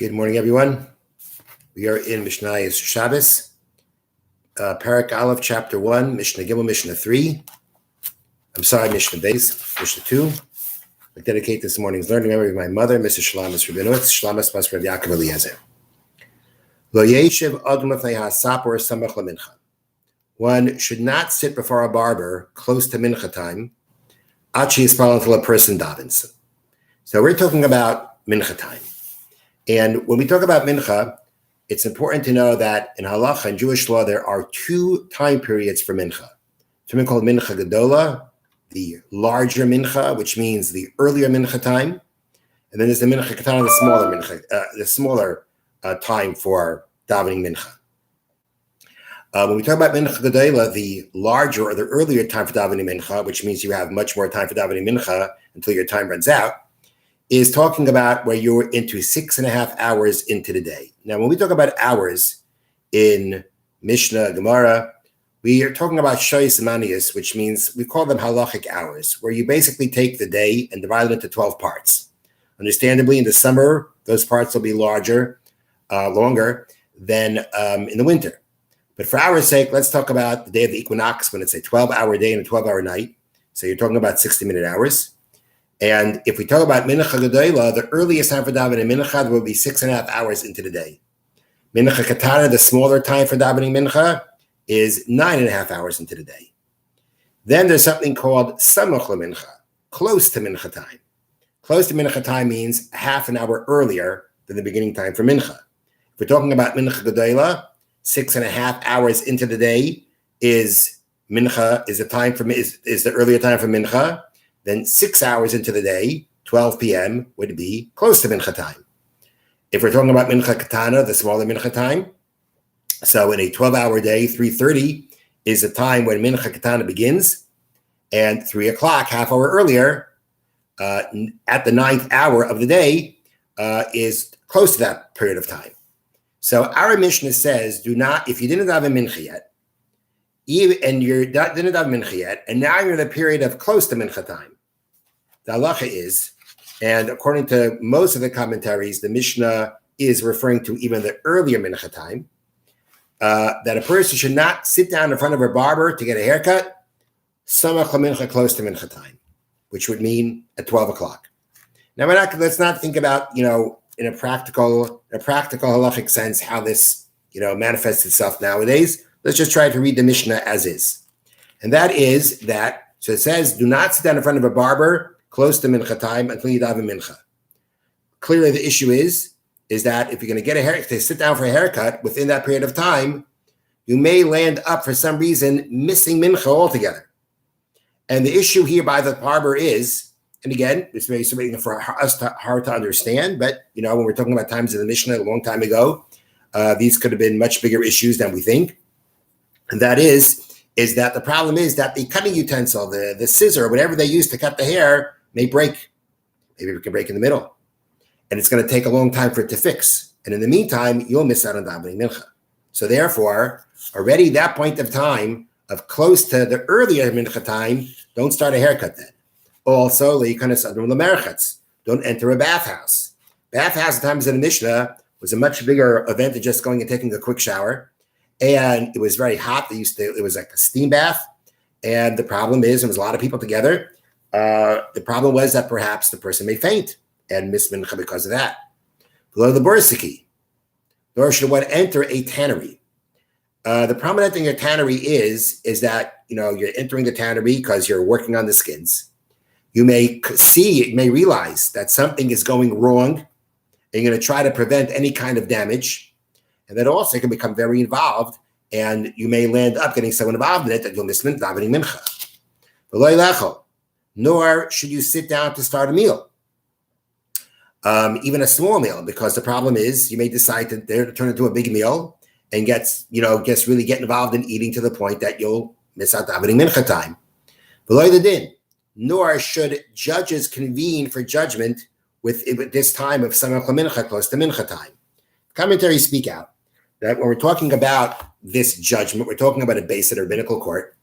Good morning, everyone. We are in Mishna Shabbos, Parak Aleph, Chapter 1, Mishna Gimel, Mishna 3. Mishnah Beis, Mishnah 2. I dedicate this morning's learning memory of my mother, Mrs. Shalamis Rabinowitz, Shalamis Bas Rav Yaakov Eliezer. Lo yeshiv adam lefnei ha'sapor samach lemincha. One should not sit before a barber close to mincha time, achi yispal until a person davens. So we're talking about mincha time. And when we talk about mincha, it's important to know that in halacha and Jewish law, there are two time periods for mincha. Something called mincha gedola, the larger mincha, which means the earlier mincha time. And then there's the mincha katana, the smaller time for davening mincha. When we talk about mincha gedola, the larger or the earlier time for davening mincha, which means you have much more time for davening mincha until your time runs out, is talking about where you're into 6.5 hours into the day. Now, when we talk about hours in Mishnah, Gemara, we are talking about shoyis manias, which means we call them halachic hours, where you basically take the day and divide it into 12 parts. Understandably, in the summer, those parts will be longer than in the winter. But for our sake, let's talk about the day of the equinox, when it's a 12-hour day and a 12-hour night. So you're talking about 60-minute hours. And if we talk about mincha gedola, the earliest time for davening mincha will be 6.5 hours into the day. Mincha katana, the smaller time for davening mincha, is 9.5 hours into the day. Then there's something called samach lemincha, close to mincha time. Close to mincha time means half an hour earlier than the beginning time for mincha. If we're talking about mincha gedola, 6.5 hours into the day is the earlier time for mincha. Then 6 hours into the day, 12 p.m., would be close to mincha time. If we're talking about mincha katana, the smaller mincha time, so in a 12-hour day, 3:30 is the time when mincha katana begins, and 3 o'clock, half hour earlier, at the 9th hour of the day, is close to that period of time. So our Mishnah says, if you didn't have a mincha yet, and you didn't have mincha yet, and now you're in a period of close to mincha time, the halacha is, and according to most of the commentaries, the Mishnah is referring to even the earlier mincha time, that a person should not sit down in front of a barber to get a haircut, samach lemincha, close to mincha time, which would mean at 12 o'clock. Now, let's not think about, in a practical halachic sense, how this, manifests itself nowadays. Let's just try to read the Mishnah as is. And that is that, so it says, do not sit down in front of a barber close to mincha time until you daven mincha. Clearly the issue is that if you're going to get a haircut, to sit down for a haircut within that period of time, you may land up for some reason missing mincha altogether. And the issue here by the barber is, and again, this may be something for us hard to understand, but when we're talking about times in the Mishnah a long time ago, these could have been much bigger issues than we think. And that is that the problem is that the cutting utensil, the scissor, whatever they use to cut the hair, may break. Maybe it can break in the middle. And it's going to take a long time for it to fix. And in the meantime, you'll miss out on davening mincha. So therefore, already that point of time of close to the earlier mincha time, don't start a haircut then. Also, don't enter a bathhouse. Bathhouse at times in the Mishnah was a much bigger event than just going and taking a quick shower. And it was very hot. It was like a steam bath. And the problem is, there was a lot of people together. The problem was that perhaps the person may faint and miss mincha because of that. Below the borsiki, nor should one enter a tannery. The problem with entering a tannery is that, you're entering the tannery because you're working on the skins. You may realize that something is going wrong, and you're going to try to prevent any kind of damage. And that also can become very involved, and you may land up getting so involved in it that you'll miss davening mincha. Nor should you sit down to start a meal, even a small meal, because the problem is you may decide to turn into a big meal and really get involved in eating to the point that you'll miss out davening mincha time. Nor should judges convene for judgment with this time of samach lemincha, close to mincha time. Commentaries speak out that when we're talking about this judgment, we're talking about a base at a rabbinical court.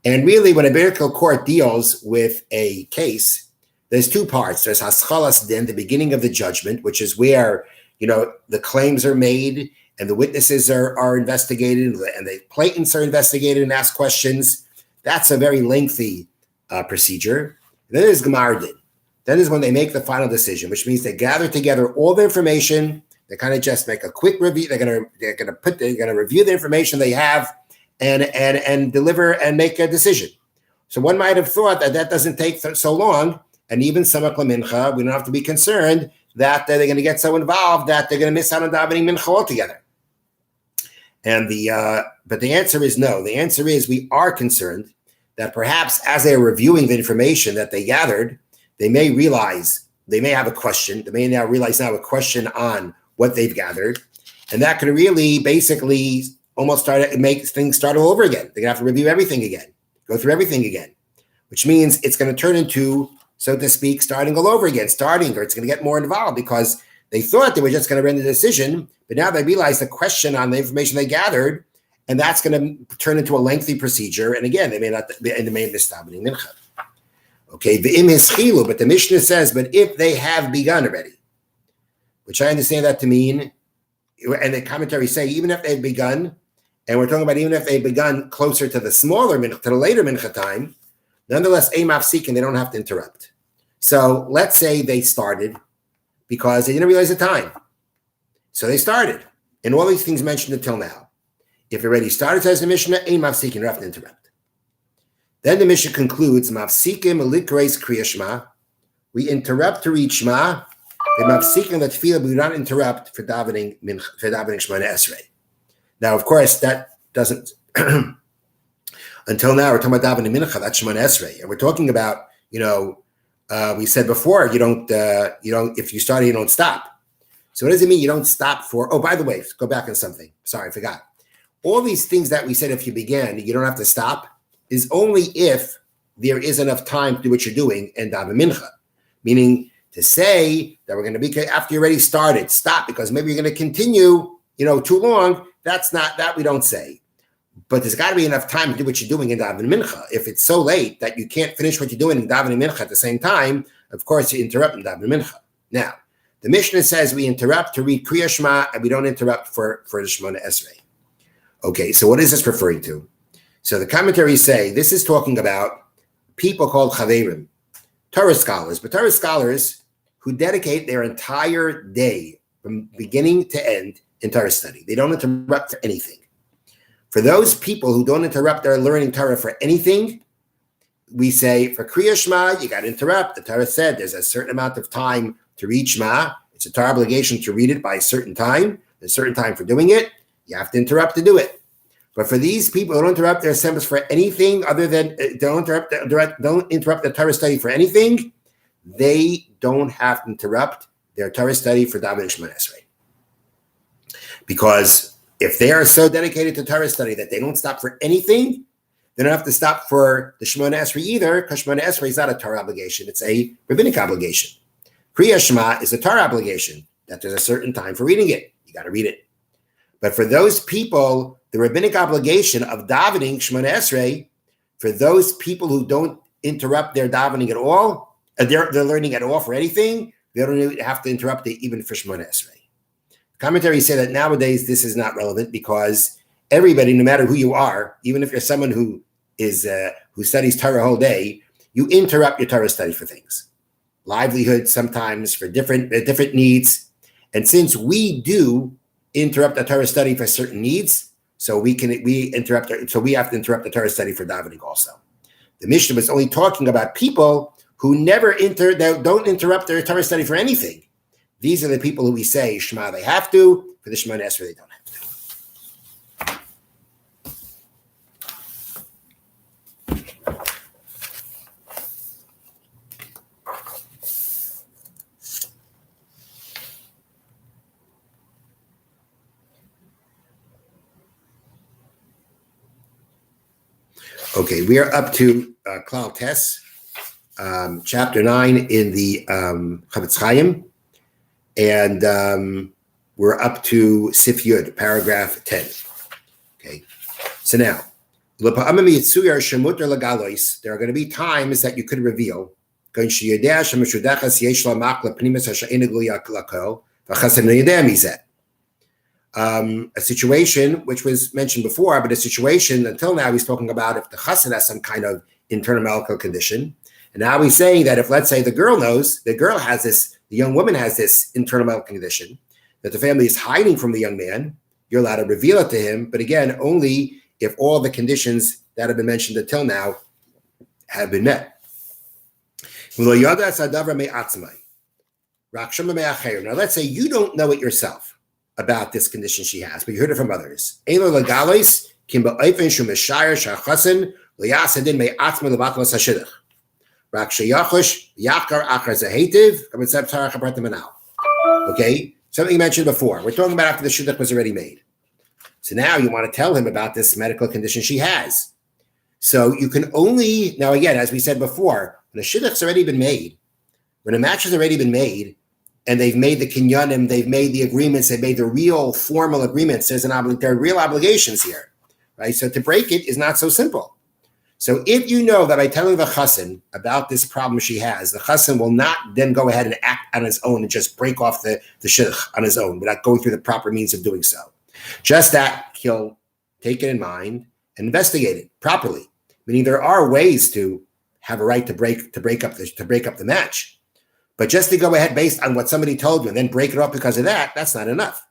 And really, when a rabbinical court deals with a case, there's two parts. There's haschalas din, the beginning of the judgment, which is where the claims are made and the witnesses are investigated and the plaintiffs are investigated and asked questions. That's a very lengthy procedure. And then there's Gemar Din. Then is when they make the final decision, which means they gather together all the information. They kind of just make a quick review. They're gonna review the information they have and deliver and make a decision. So one might have thought that doesn't take so long, and even Samach LaMincha, we don't have to be concerned that they're going to get so involved that they're going to miss out on davening mincha altogether. And but the answer is no. The answer is we are concerned that perhaps as they're reviewing the information that they gathered, they may have a question. They may now realize a question on what they've gathered, and that could really basically almost make things start all over again. They're going to have to review everything again, go through everything again, which means it's going to turn into, so to speak, starting all over again, or it's going to get more involved because they thought they were just going to render the decision, but now they realize the question on the information they gathered, and that's going to turn into a lengthy procedure. And again, they may miss davening mincha. Okay, v'im hischilu, but the Mishnah says, but if they have begun already, which I understand that to mean, and the commentaries say, even if they've begun, and we're talking about even if they've begun closer to the smaller mincha, to the later mincha time, nonetheless, a mafsik, and they don't have to interrupt. So let's say they started because they didn't realize the time. So they started. And all these things mentioned until now. If it already started, says the Mishnah, a mafsik, and you don't have to interrupt. Then the Mishnah concludes, mafsikim likreis kriya shema. We interrupt to read Shema. The mafsikim that feel we do not interrupt for davening Shemona Esrei. Now, of course, that doesn't. Until now, we're talking about davening mincha. That's Shemona Esrei, and we're talking about we said before you don't if you start you don't stop. So what does it mean you don't stop for? Oh, by the way, go back on something. Sorry, I forgot. All these things that we said if you began, you don't have to stop, is only if there is enough time to do what you're doing and daven mincha. Meaning to say that we're going to be after you already started, stop because maybe you're going to continue, too long. That's not that we don't say. But there's got to be enough time to do what you're doing in davening mincha. If it's so late that you can't finish what you're doing in davening mincha at the same time, of course you interrupt in davening mincha. Now, the Mishnah says we interrupt to read Kriya Shema and we don't interrupt for the Shemona Esrei. Okay, so what is this referring to? So the commentaries say this is talking about people called chaverim, Torah scholars, but Torah scholars who dedicate their entire day from beginning to end in Torah study. They don't interrupt for anything. For those people who don't interrupt their learning Torah for anything, we say for Kriya Shema, you got to interrupt. The Torah said there's a certain amount of time to read Shema. It's a Torah obligation to read it by a certain time. There's a certain time for doing it. You have to interrupt to do it. But for these people who don't interrupt their assemblies for anything other than don't interrupt the Torah study for anything, they don't have to interrupt their Torah study for davening Shemona Esrei. Because if they are so dedicated to Torah study that they don't stop for anything, they don't have to stop for the Shemona Esrei either, because Shemona Esrei is not a Torah obligation, it's a rabbinic obligation. Kriya Shema is a Torah obligation, that there's a certain time for reading it. You got to read it. But for those people, the rabbinic obligation of davening Shemona Esrei, for those people who don't interrupt their davening at all, their learning at all for anything, they don't have to interrupt it even for Shemona Esrei. Commentaries say that nowadays this is not relevant because everybody, no matter who you are, even if you're someone who studies Torah whole day, you interrupt your Torah study for things, livelihood sometimes for different needs, and since we do interrupt the Torah study for certain needs, so we have to interrupt the Torah study for davening also. The Mishnah was only talking about people who don't interrupt their Torah study for anything. These are the people who we say Shema they have to, for the Shemona Esrei they don't have to. Okay, we are up to Klal Tes, chapter 9 in the Chavetz Chaim. And we're up to Sif Yud, paragraph 10. Okay, so now, there are going to be times that you could reveal. A situation which was mentioned before, but a situation until now he's talking about if the chassan has some kind of internal medical condition. And now he's saying that if, let's say, the girl knows, the young woman has this internal medical condition, that the family is hiding from the young man, you're allowed to reveal it to him, but again, only if all the conditions that have been mentioned until now have been met. Now, let's say you don't know it yourself about this condition she has, but you heard it from others. Okay, something you mentioned before. We're talking about after the shidduch was already made. So now you want to tell him about this medical condition she has. So you can only, now again, as we said before, when the shidduch's already been made, when a match has already been made, and they've made the kinyanim, they've made the agreements, they've made the real formal agreements, there are real obligations here, right? So to break it is not so simple. So if you know that by telling the chassan about this problem she has, the chassan will not then go ahead and act on his own and just break off the shidduch on his own without going through the proper means of doing so. Just that he'll take it in mind and investigate it properly. Meaning there are ways to have a right to break up the match. But just to go ahead based on what somebody told you and then break it off because of that, that's not enough.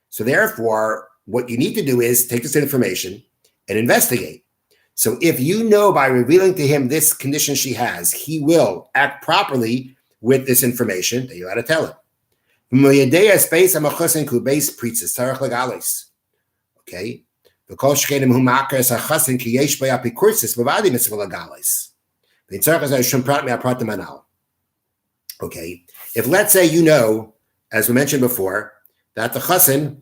So therefore, what you need to do is take this information and investigate. So if you know by revealing to him this condition she has, he will act properly with this information that you got to tell him. Okay. Okay, if let's say you know, as we mentioned before, that the chassan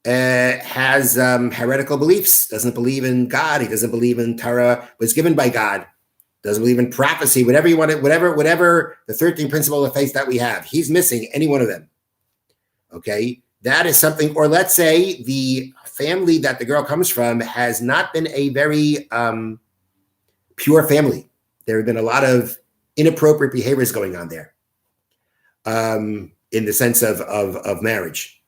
has heretical beliefs, doesn't believe in God, he doesn't believe in Torah, was given by God, doesn't believe in prophecy, whatever you want it, whatever the 13 principles of faith that we have, he's missing any one of them. Okay, that is something, or let's say the family that the girl comes from has not been a very pure family. There have been a lot of inappropriate behaviors going on there. In the sense of marriage.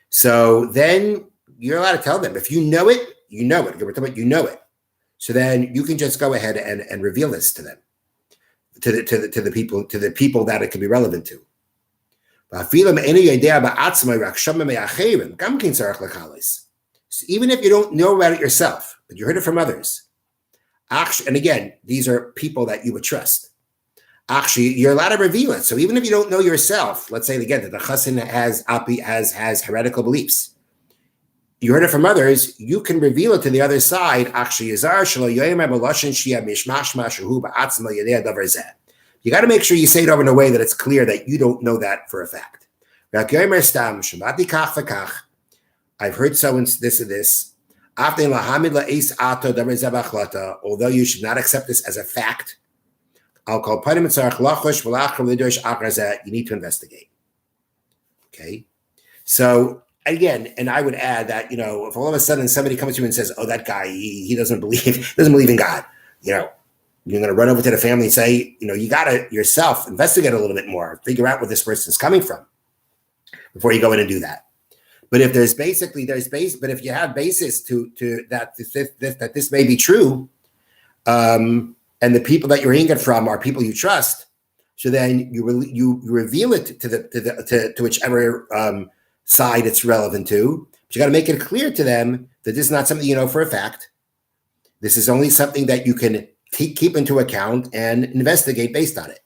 So then you're allowed to tell them. If you know it, you know it. You know it. So then you can just go ahead and reveal this to them, to the people that it can be relevant to. So even if you don't know about it yourself, but you heard it from others, and again, these are people that you would trust. Actually, you're allowed to reveal it. So even if you don't know yourself, let's say again that the chassan has heretical beliefs. You heard it from others, you can reveal it to the other side. Actually, you got to make sure you say it over in a way that it's clear that you don't know that for a fact. I've heard so and this and this. Although you should not accept this as a fact, you need to investigate. Okay. So again, and I would add that, if all of a sudden somebody comes to you and says, oh, that guy, he doesn't believe in God, you're going to run over to the family and say, you got to yourself investigate a little bit more, figure out where this person's coming from before you go in and do that. But if but if you have basis to that this may be true, and the people that you're hearing it from are people you trust, so then you reveal it to whichever side it's relevant to. But you got to make it clear to them that this is not something you know for a fact. This is only something that you can keep into account and investigate based on it.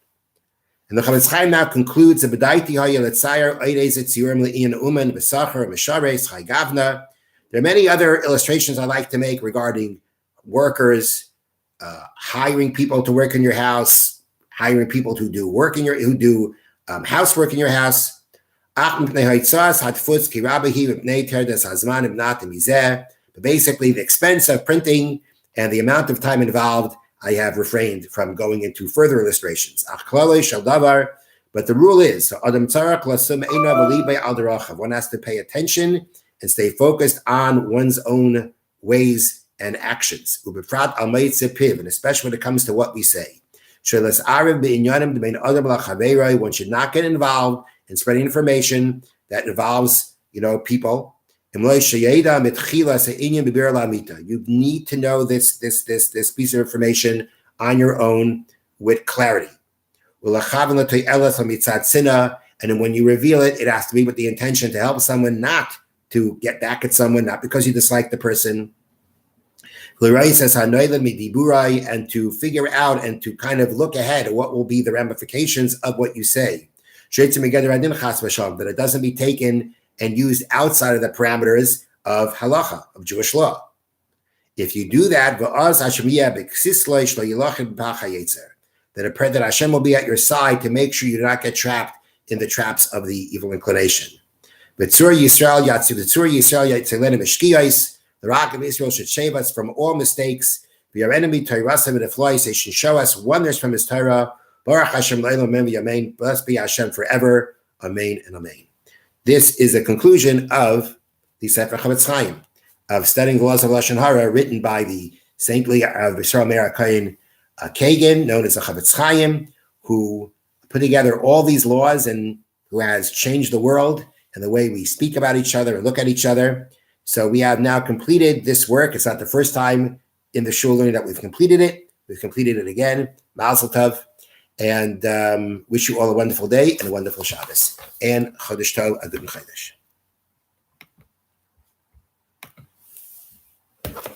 And the Chavetz Chaim now concludes the B'daiti Hayel Eidez Etziurim Le'ian Uman B'Sacher Mishares Chai Gavna. There are many other illustrations I like to make regarding workers. Hiring people to work in your house, hiring people to do housework in your house. But basically, the expense of printing and the amount of time involved, I have refrained from going into further illustrations. But the rule is, one has to pay attention and stay focused on one's own ways and actions, and especially when it comes to what we say. One should not get involved in spreading information that involves, people. You need to know this piece of information on your own with clarity. And then when you reveal it, it has to be with the intention to help someone, not to get back at someone, not because you dislike the person. And to figure out and to kind of look ahead at what will be the ramifications of what you say. That it doesn't be taken and used outside of the parameters of halacha, of Jewish law. If you do that, then I pray that Hashem will be at your side to make sure you do not get trapped in the traps of the evil inclination. The rock of Israel should save us from all mistakes. Be our enemy, they should show us wonders from his Torah. Baruch Hashem Le'olam Amen. Blessed be Hashem forever. Amen and Amen. This is a conclusion of the Sefer Chavetz Chaim, of studying the laws of Lashon Harah, written by the saintly Yisrael Meir HaKohen Kagan, known as the Chavetz Chaim, who put together all these laws and who has changed the world and the way we speak about each other and look at each other. So we have now completed this work. It's not the first time in the shul learning that we've completed it. We've completed it again. Mazel tov. And wish you all a wonderful day and a wonderful Shabbos. And Chodesh Tov, a good Chodesh.